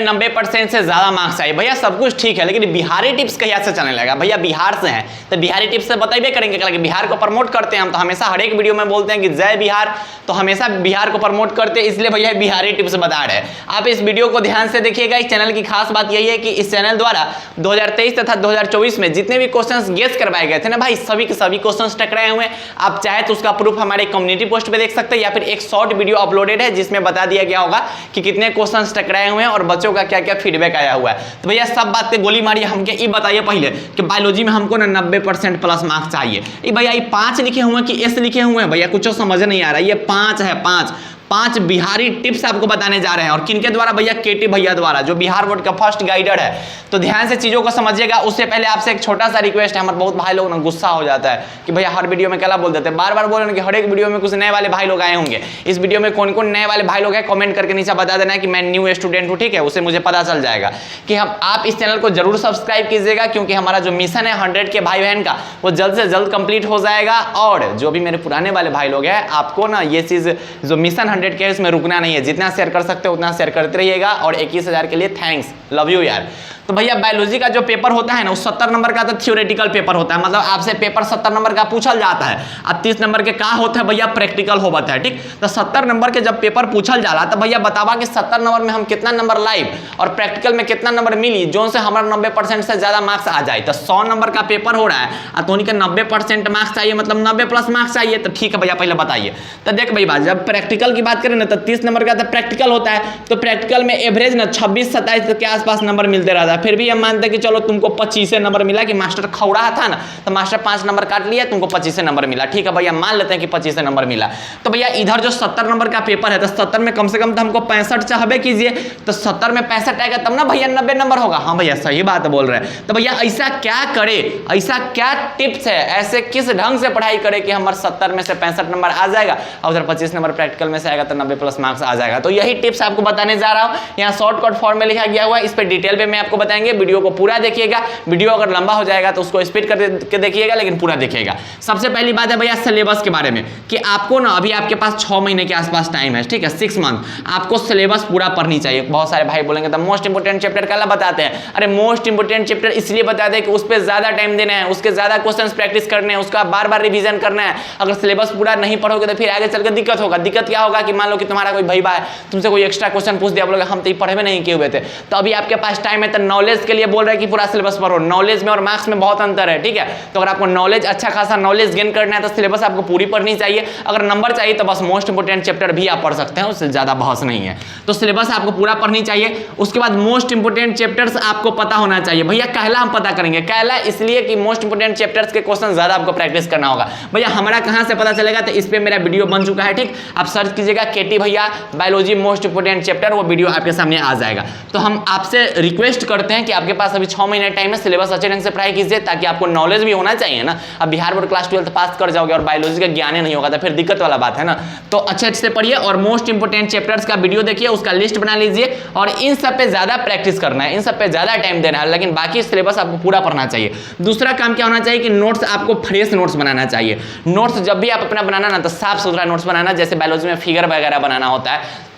में 90% से ज्यादा मार्क्स चाहिए। भैया सब कुछ ठीक है, लेकिन बिहारी टिप्स कहीं से चलने लगा। भैया बिहार से है तो बिहारी टिप्स से बताइए करेंगे कि बिहार को प्रमोट करते हैं हम, तो हमेशा हर एक वीडियो में बोलते हैं कि जय बिहार, तो हमेशा बिहार को प्रमोट करते हैं, इसलिए भैया बिहारी टिप्स बता रहे हैं। आप इस वीडियो को ध्यान से देखिएगा। इस चैनल की खास बात यही है कि इस चैनल द्वारा 2023 तथा 2024 में जितने भी क्वेश्चंस गेस करवाए गए थे ना भाई, सभी के सभी क्वेश्चंस टकराए हुए हैं। आप चाहे तो उसका प्रूफ हमारे कम्युनिटी पोस्ट पे देख सकते हैं, या फिर एक शॉर्ट वीडियो अपलोडेड है जिसमें बता दिया गया होगा कि कितने क्वेश्चंस टकराए हुए हैं और बच्चों का क्या क्या फीडबैक आया हुआ है। तो भैया सब बात पे गोली मारिए, हमके ये बताइए पहले कि बायोलॉजी में हमको ना 90% प्लस मार्क्स चाहिए। ये भैया ये 5 लिखे हुए हैं कि एस लिखे हुए हैं, भैया कुछ समझ नहीं आ रहा है। ये 5 है, 5 बिहारी टिप्स आपको बताने जा रहे हैं। और किनके द्वारा? भैया केटी भैया द्वारा, जो बिहार बोर्ड का फर्स्ट गाइडर है। तो ध्यान से चीजों को समझिएगा। उससे पहले आपसे एक छोटा सा रिक्वेस्ट है, हमारे बहुत भाई लोग ना गुस्सा हो जाता है कि भैया हर वीडियो में क्या बोल देते हैं, बार बार बोल रहे हैं कि हर एक वीडियो में कुछ नए वाले भाई लोग आए होंगे। इस वीडियो में कौन कौन नए वाले भाई लोग हैं कमेंट करके नीचे बता देना है कि मैं न्यू स्टूडेंट हूँ, ठीक है, उससे मुझे पता चल जाएगा कि हम आप इस चैनल को जरूर सब्सक्राइब कीजिएगा, क्योंकि हमारा जो मिशन है 100 के भाई बहन का वो जल्द से जल्द कंप्लीट हो जाएगा। और जो भी मेरे पुराने वाले भाई लोग हैं, आपको ना ये चीज जो मिशन 100 के है इसमें रुकना नहीं है, जितना शेयर कर सकते हो उतना शेयर करते रहिएगा। और 21,000 के लिए थैंक्स, लव यू यार। तो भैया बायोलॉजी का जो पेपर होता है ना, वो 70 नंबर का तो थ्योरेटिकल पेपर होता है, मतलब आपसे पेपर 70 नंबर का पूछल जाता है। अब 30 नंबर के का होता है भैया, प्रैक्टिकल होता है, ठीक। तो 70 नंबर के जब पेपर पूछल जाला तो भैया बतावा कि 70 नंबर में हम कितना नंबर लाइव और प्रैक्टिकल में कितना नंबर मिली, जो से हमारा 90% से ज्यादा मार्क्स आ जाए। तो 100 नंबर का पेपर हो रहा है तो उनके 90% मार्क्स चाहिए, मतलब 90 प्लस मार्क्स चाहिए। तो ठीक है भैया, पहले बताइए। तो देख भाई बात, जब प्रैक्टिकल की बात करें ना तो 30 नंबर का तो प्रैक्टिकल होता है। तो प्रैक्टिकल में एवरेज ना 26-27 के आसपास नंबर मिलते रहता है। फिर भी हम मानते हैं कि चलो तुमको 25 नंबर मिला, कि मास्टर खौड़ा था ना तो मास्टर 5 नंबर काट लिया, तुमको 25 नंबर मिला। ठीक है भैया, मान लेते हैं कि 25 नंबर मिला। तो भैया इधर जो 70 नंबर का पेपर है, तो 70 में कम से कम तो हमको 65 चाहबे कीजिए। तो 70 में 65 आएगा तब ना भैया 90 नंबर होगा। हाँ भैया सही बात बोल रहे हैं। तो भैया ऐसा क्या करे, ऐसा क्या टिप्स है, ऐसे किस ढंग से पढ़ाई करे कि हमारे 70 में से 65 नंबर आ जाएगा और उधर 25 नंबर प्रैक्टिकल में से आएगा तो 90 प्लस मार्क्स आ जाएगा। तो यही टिप्स आपको बताने जा रहा हूँ। यहाँ शॉर्टकट फॉर्म में लिखा गया हुआ है, इस पर डिटेल में मैं आपको बताएंगे। वीडियो को पूरा देखिएगा, वीडियो अगर लंबा हो जाएगा तो उसको स्पीड करके देखिएगा, लेकिन पूरा देखिएगा। सबसे पहली बात है भैया सिलेबस के बारे में, कि आपको ना अभी आपके पास 6 महीने के आसपास टाइम है, ठीक है, 6 मंथ। आपको सिलेबस पूरा पढ़नी चाहिए। बहुत सारे भाई बोलेंगे तो मोस्ट इंपोर्टेंट चैप्टर क्या बताते हैं। अरे मोस्ट इंपोर्टेंट चैप्टर इसलिए बताते हैं कि उस पर ज्यादा टाइम देना है, उसके ज्यादा क्वेश्चंस प्रैक्टिस करने हैं, उसका बार बार रिवीजन करना है। अगर सिलेबस पूरा नहीं पढ़ोगे तो फिर आगे चलकर दिक्कत होगा। दिक्कत क्या होगा कि मान लो कि तुम्हारा कोई भाई है, तुमसे कोई एक्स्ट्रा क्वेश्चन पूछ दिया, बोलोगे हम तो पढ़े में नहीं किए हुए थे। तो अभी आपके पास टाइम है, तो नॉलेज के लिए बोल रहे हैं कि पूरा सिलेबस पढ़ो। नॉलेज में और मार्क्स में बहुत अंतर है, ठीक है। तो अगर आपको नॉलेज अच्छा खासा नॉलेज गेन करना है तो सिलेबस आपको पूरी पढ़नी चाहिए। अगर नंबर चाहिए तो बस मोस्ट इंपोर्टेंट चैप्टर भी आप पढ़ सकते हैं, उससे ज्यादा बहस नहीं है। तो सिलेबस आपको पूरा पढ़नी चाहिए। उसके बाद मोस्ट इंपोर्टेंट चैप्टर्स आपको पता होना चाहिए। भैया कहला हम पता करेंगे, कहला इसलिए कि मोस्ट इंपोर्टेंट चैप्टर्स के क्वेश्चन ज्यादा आपको प्रैक्टिस करना होगा। भैया हमारा कहां से पता चलेगा, तो इस पे मेरा वीडियो बन चुका है, ठीक। आप सर्च कीजिएगा केटी भैया बायोलॉजी मोस्ट इंपोर्टेंट चैप्टर, वो वीडियो आपके सामने आ जाएगा। तो हम आपसे रिक्वेस्ट करते हैं कि आपके पास अभी 6 महीने टाइम है, सिलेबस अच्छे ढंग से पढ़ाई कीजिए, ताकि आपको नॉलेज भी होना चाहिए ना। अब बिहार बोर्ड क्लास 12 पास कर जाओगे और बायोलॉजी का ज्ञान ही नहीं होगा तो फिर दिक्कत वाला बात है ना। तो अच्छे से पढ़िए और मोस्ट इंपोर्टेंट चैप्टर्स का वीडियो देखिए, उसका लिस्ट बना लीजिए और इन सब पे ज्यादा प्रैक्टिस करना है, इन सब पे ज्यादा टाइम देना है, लेकिन बाकी सिलेबस आपको पूरा पढ़ना चाहिए। दूसरा काम क्या होना चाहिए कि नोट्स आपको फ्रेश नोट्स बनाना चाहिए। नोट्स जब भी आप अपना बनाना ना तो साफ सुथरा नोट्स बनाना, जैसे बायोलॉजी में फिगर वगैरह बनाना होता है,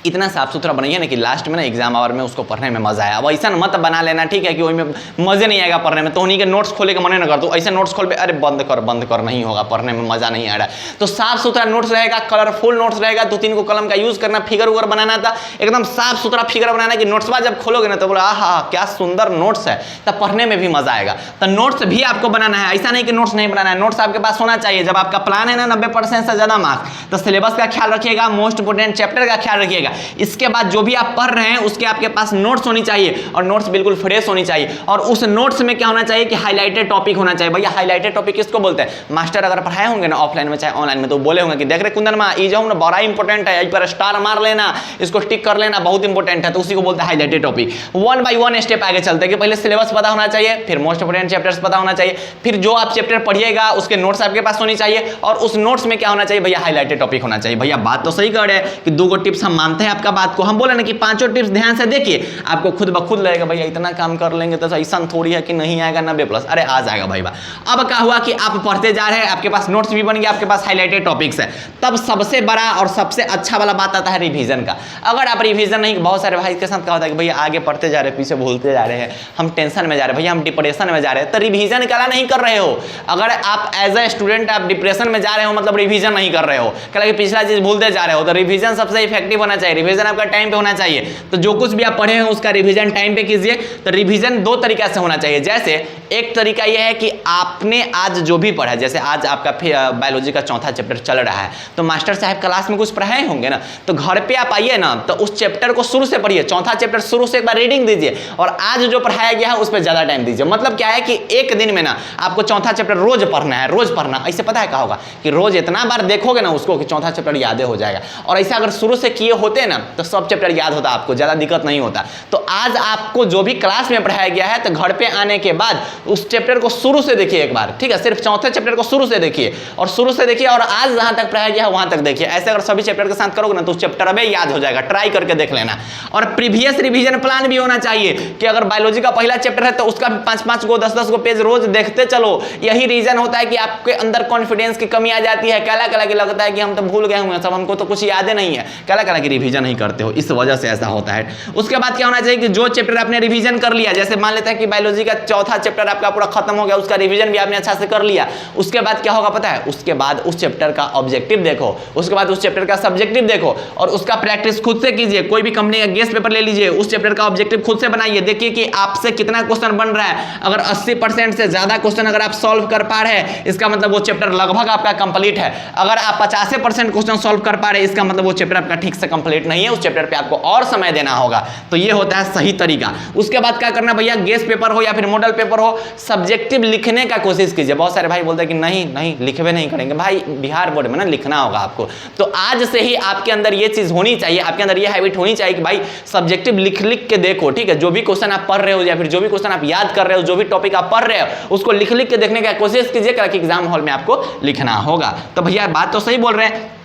इतना साफ सुथरा बनाइए ना कि लास्ट में ना एग्जाम आवर में उसको पढ़ने में मजा आया। अब ऐसा मत बना लेना, ठीक है, कि वही में मजे नहीं आएगा पढ़ने में, तो उन्हीं के नोट्स खोले के मने ना कर दो। ऐसे नोट्स खोल पे अरे बंद कर नहीं होगा, पढ़ने में मजा नहीं आ रहा है। तो साफ सुथरा नोट्स रहेगा, कलरफुल नोट्स रहेगा, 2-3 को कलम का यूज करना, फिगर उगर बनाना था, एकदम साफ सुथरा फिगर बनाना कि नोट्स बाद जब खोलोगे ना तो बोला हाँ क्या सुंदर नोट्स है, तब पढ़ने में भी मजा आएगा। तो नोट्स भी आपको बनाना है, ऐसा नहीं कि नोट्स नहीं बनाना है, नोट्स आपके पास होना चाहिए। जब आपका प्लान है ना 90% से ज्यादा मार्क्स, तो सिलेबस का ख्याल रखिएगा, मोस्ट इंपोर्टेंट चैप्टर का ख्याल रखिएगा। इसके बाद जो भी आप पढ़ रहे हैं उसके आपके पास नोट्स होनी चाहिए, और नोट्स बिल्कुल फ्रेश होनी चाहिए। और उस नोट्स में क्या होना चाहिए कि हाईलाइटेड टॉपिक होना चाहिए। भैया हाईलाइटेड टॉपिक किसको बोलते हैं, मास्टर अगर पढ़ाए होंगे ना ऑफलाइन में चाहे ऑनलाइन में, तो बोले होंगे कि देख रहे कुंदन माँ ये जो ना बड़ा इंपॉर्टेंट है, इस पर स्टार मार लेना, इसको टिक कर लेना, बहुत इंपॉर्टेंट है, तो उसी को बोलते हैं हाईलाइटेड टॉपिक। 1 बाय 1 स्टेप आगे चलते हैं कि पहले सिलेबस पता होना चाहिए, फिर मोस्ट इंपोर्टेंट चैप्टर्स पता होना चाहिए, फिर जो आप चैप्टर पढ़िएगा उसके नोट्स आपके पास होनी चाहिए, और उस नोट्स में क्या होना चाहिए भैया हाईलाइटेड टॉपिक होना चाहिए। भैया बात तो सही कर रहे हैं कि 2 टिप्स हम मानते मानते हैं आपका बात को, हम बोले ना कि पांचों टिप्स ध्यान से देखिए, आपको खुद ब खुद लगेगा भैया इतना काम कर लेंगे तो ऐसा थोड़ी है कि नहीं आएगा 90+, अरे आ जाएगा भाई बा। अब क्या हुआ कि आप पढ़ते जा रहे हैं, आपके पास नोट्स भी बन गया, आपके पास हाईलाइटेड टॉपिक्स है, तब सबसे बड़ा और सबसे अच्छा वाला बात आता है रिवीजन का। अगर आप रिवीजन नहीं, बहुत सारे भाई के साथ क्या होता है कि भैया आगे पढ़ते जा रहे हैं, पीछे भूलते जा रहे हैं, हम टेंशन में जा रहे हैं, भैया हम डिप्रेशन में जा रहे हैं, तो रिवीजन कला नहीं कर रहे हो। अगर आप एज ए स्टूडेंट आप डिप्रेशन में जा रहे हो मतलब रिवीजन नहीं कर रहे हो, क्या पिछला चीज भूलते जा रहे हो, तो रिवीजन सबसे इफेक्टिव होना चाहिए, रिवीजन आपका टाइम पे होना चाहिए। तो जो कुछ भी आप पढ़े हैं उसका रिवीजन टाइम पे कीजिए। तो रिवीजन दो तरीका से होना चाहिए, जैसे एक तरीका यह है कि आपने आज जो भी पढ़ा, जैसे आज आपका बायोलॉजी का चौथा चैप्टर चल रहा है, तो मास्टर साहब क्लास में कुछ पढ़ाए होंगे ना, तो घर पे आप आइए ना, तो उस चैप्टर को शुरू से पढ़िए, चौथा चैप्टर शुरू से एक बार रीडिंग दीजिए, और आज जो पढ़ाया गया है उस पर ज्यादा टाइम दीजिए। मतलब क्या है कि एक दिन में ना आपको चौथा चैप्टर रोज पढ़ना है, रोज पढ़ना। ऐसे पता है क्या होगा कि रोज इतना बार देखोगे ना उसको कि चौथा चैप्टर याद हो जाएगा। और ऐसा अगर शुरू से किए होते ना तो सब चैप्टर याद होता, आपको ज्यादा दिक्कत नहीं होता। तो आज आपको जो भी क्लास में पढ़ाया गया है, तो घर पे आने के बाद उस चैप्टर को शुरू से देखिए एक बार, ठीक है, सिर्फ चौथे चैप्टर को शुरू से देखिए, और शुरू से देखिए और आज जहां तक पढ़ाया गया है वहां तक देखिए। ऐसे अगर सभी चैप्टर के साथ करोगे ना तो उस चैप्टर अबे याद हो जाएगा, ट्राई करके देख लेना। और प्रीवियस रिवीजन प्लान भी होना चाहिए कि अगर बायोलॉजी का पहला चैप्टर है तो उसका 5-5 गो 10-10 गो पेज रोज देखते चलो। यही रीजन होता है कि आपके अंदर कॉन्फिडेंस की कमी आ जाती है, काला काला की लगता है कि हम तो भूल गए होंगे सब, हमको तो कुछ याद नहीं है, काला काला की रिवीजन नहीं करते हो, इस वजह से ऐसा होता है। उसके बाद क्या होना चाहिए कि जो चैप्टर आपने रिवीजन कर लिया, जैसे मान लेते हैं कि बायोलॉजी का चौथा चैप्टर आपका पूरा खत्म हो गया, उसका रिवीजन भी आपने अच्छा से कर लिया, उसके बाद क्या होगा पता है, उसके बाद उस चैप्टर का ऑब्जेक्टिव देखो, उसके बाद उस चैप्टर का सब्जेक्टिव देखो, और उसका प्रैक्टिस खुद से कीजिए। कोई भी कंपनी का गेस्ट पेपर ले लीजिए, उस चैप्टर का ऑब्जेक्टिव खुद से बनाइए, देखिए कि आपसे कितना क्वेश्चन बन रहा है। अगर 80% से ज्यादा क्वेश्चन अगर आप सॉल्व कर पा रहे हैं, इसका मतलब वो चैप्टर लगभग आपका कंप्लीट है। अगर आप 85% क्वेश्चन सॉल्व कर पा रहे हैं, इसका मतलब वो चैप्टर आपका ठीक से कंप्लीट नहीं है, उस चैप्टर पे आपको और समय देना होगा। तो ये होता है सही तरीका। उसके बाद क्या करना भैया, गेस्ट पेपर हो या फिर मॉडल पेपर हो, सब्जेक्टिव लिखने का कोशिश कीजिए। बहुत सारे भाई बोलते हैं कि नहीं नहीं लिखवे नहीं करेंगे, भाई बिहार बोर्ड में ना लिखना होगा आपको। तो आज से ही आपके अंदर ये चीज होनी चाहिए, आपके अंदर ये हैबिट होनी चाहिए कि भाई सब्जेक्टिव लिख लिख के देखो, ठीक है। जो भी क्वेश्चन आप पढ़ रहे हो या फिर जो भी क्वेश्चन आप याद कर रहे हो, जो भी टॉपिक आप पढ़ रहे हो, उसको लिख लिख के देखने की कोशिश कीजिए कि एग्जाम हॉल में आपको लिखना होगा। तो भैया बात तो सही बोल रहे हैं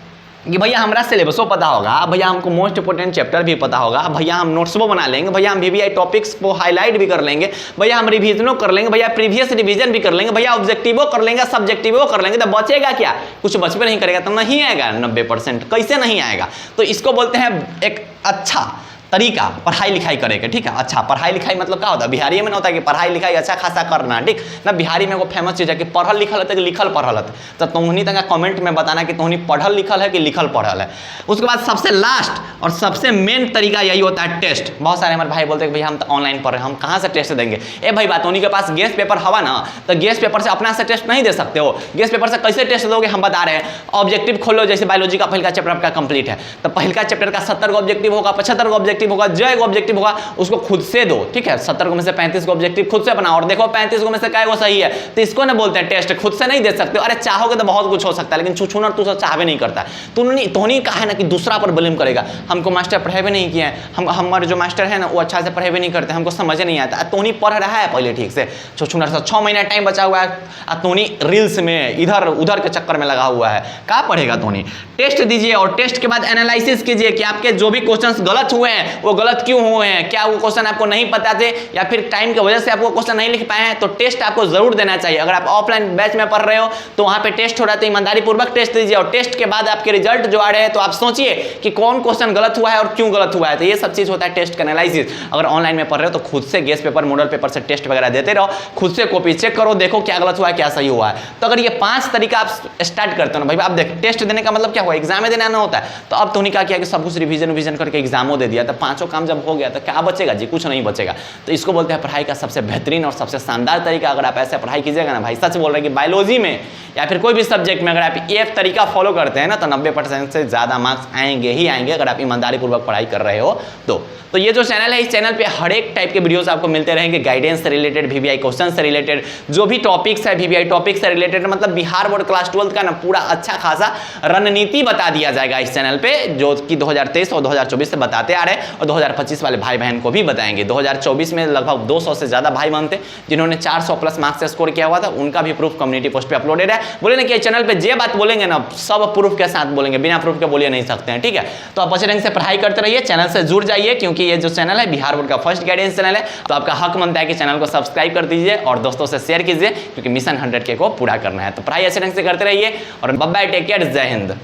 कि भैया हमारा सिलेबसो पता होगा, भैया हमको मोस्ट इंपोर्टेंट चैप्टर भी पता होगा, भैया हम नोट्सो बना लेंगे, भैया हम वीवीआई टॉपिक्स को हाईलाइट भी कर लेंगे, भैया हम रिवीजनों कर लेंगे, भैया प्रीवियस रिवीजन भी कर लेंगे, भैया ऑब्जेक्टिवो कर लेंगे, सब्जेक्टिवो कर लेंगे, तो बचेगा क्या, कुछ बचपे नहीं करेगा, तो नहीं आएगा 90%। कैसे नहीं आएगा, तो इसको बोलते हैं एक अच्छा तरीका पढ़ाई लिखाई करेगा, ठीक है। अच्छा पढ़ाई लिखाई मतलब क्या होता है, बिहारी में ना होता है कि पढ़ाई लिखाई अच्छा खासा करना, ठीक ना। बिहारी में वो फेमस चीज है कि पढ़ल लिखल है तो लिखल पढ़ल है, तो तुमनी तक कमेंट में बताना कि तुमनी पढ़ल लिखल है कि लिखल पढ़ल है। उसके बाद सबसे लास्ट और सबसे मेन तरीका यही होता है टेस्ट। बहुत सारे हमारे भाई बोलते हैं भैया हम तो ऑनलाइन पढ़ रहे हैं, हम कहाँ से टेस्ट देंगे। ए भाई बात उन्हीं के पास गेस्ट पेपर हवा ना, तो गेस्ट पेपर से अपना से टेस्ट नहीं दे सकते हो। गेस्ट पेपर से कैसे टेस्ट दोगे हम बता रहे हैं। ऑब्जेक्टिव खोलो, जैसे बायोलॉजी का पहला चैप्टर आपका कंप्लीट है, तो पहला चैप्टर का 70 का ऑब्जेक्टिव होगा, 75 का ऑब्जेक्टिव होगा, जो एक ऑब्जेक्टिव होगा उसको खुद से दो, ठीक है। 70 को में से 35 को ऑब्जेक्टिव खुद से बनाओ और देखो 35 को में से क्या वो सही है, तो इसको ना बोलते हैं टेस्ट। खुद से नहीं दे सकते हो, अरे चाहोगे तो बहुत कुछ हो सकता है, लेकिन छुछुनर तू सब चाहवे नहीं करता। तूने कहा है ना कि दूसरा पर ब्लेम करेगा, हमको मास्टर पढ़े भी नहीं किए हैं, हमारे जो मास्टर है ना वो अच्छा से पढ़े भी नहीं करते, हमको समझ नहीं आता। तोनी पढ़ रहा है पहले ठीक से, छुछुनर से 6 महीना टाइम बचा हुआ है, तोनी रील्स में इधर उधर के चक्कर में लगा हुआ है, क्या पढ़ेगा तोनी। टेस्ट दीजिए और टेस्ट के बाद एनालिसिस कीजिए कि आपके जो भी क्वेश्चंस गलत हुए हैं वो गलत क्यों हुए हैं, क्या वो क्वेश्चन आपको नहीं पता थे या फिर टाइम की वजह से आपको क्वेश्चन नहीं लिख पाए हैं। तो टेस्ट आपको जरूर देना चाहिए। अगर आप ऑफलाइन बैच में पढ़ रहे हो तो वहां पे टेस्ट हो रहा है, तो ईमानदारी पूर्वक टेस्ट दीजिए, और टेस्ट के बाद आपके रिजल्ट जो आ रहे हैं तो आप सोचिए कि कौन क्वेश्चन गलत हुआ है और क्यों गलत हुआ है। तो ये सब चीज होता है टेस्ट का एनालिसिस। अगर ऑनलाइन में पढ़ रहे हो तो खुद से गेस्ट पेपर मॉडल पेपर से टेस्ट वगैरह देते रहो, खुद से कॉपी चेक करो, देखो क्या गलत हुआ है क्या सही हुआ है। तो अगर ये 5 तरीका आप स्टार्ट करते हो ना भाई, आप देख टेस्ट देने का मतलब क्या हुआ, एग्जाम में देना ना होता है। तो अब तो क्या किया कि सब कुछ रिवीजन करके एग्जामों दे दिया, तो 5 काम जब हो गया तो क्या बचेगा जी, कुछ नहीं बचेगा। तो इसको बोलते हैं पढ़ाई का सबसे बेहतरीन और सबसे शानदार तरीका। अगर आप ऐसे पढ़ाई कीजिएगा ना भाई, सच बोल रहे हैं कि बायोलॉजी में या फिर कोई भी सब्जेक्ट में अगर आप ये तरीका फॉलो करते हैं ना तो 90% से ज़्यादा मार्क्स आएंगे ही आएंगे, अगर आप ईमानदारी पूर्वक पढ़ाई कर रहे हो तो ये जो चैनल है, इस चैनल पे हर एक टाइप के वीडियोस आपको मिलते रहेंगे, गाइडेंस से रिलेटेड, वीवीआई क्वेश्चन से रिलेटेड, जो भी टॉपिक्स है वीवीआई टॉपिक से रिलेटेड, मतलब बिहार बोर्ड क्लास 12 का ना पूरा अच्छा खासा रणनीति बता दिया जाएगा इस चैनल पे, जो कि 2023 और 2024 से बताते आ रहे हैं। और 2025 वाले भाई बहन को भी बताएंगे। 2024 में लगभग 200 से ज़्यादा भाई बहन थे जिन्होंने 400 प्लस मार्क्स से स्कोर किया हुआ था, उनका भी प्रूफ कम्युनिटी पोस्ट पे अपलोडेड है। बोले ना कि चैनल पे जे बात बोलेंगे ना सब प्रूफ के साथ बोलेंगे, बिना प्रूफ के बोलिए नहीं सकते हैं, ठीक है। तो आप अच्छे ढंग से पढ़ाई करते रहिए, चैनल से जुड़ जाइए, क्योंकि ये जो चैनल है बिहार बोर्ड का फर्स्ट गाइडेंस चैनल है। तो आपका हक बनता है कि चैनल को सब्सक्राइब कर दीजिए और दोस्तों से शेयर कीजिए, क्योंकि मिशन 100K को पूरा करना है। तो पढ़ाई अच्छे ढंग से करते रहिए और बाय बाय, टेक केयर, जय हिंद।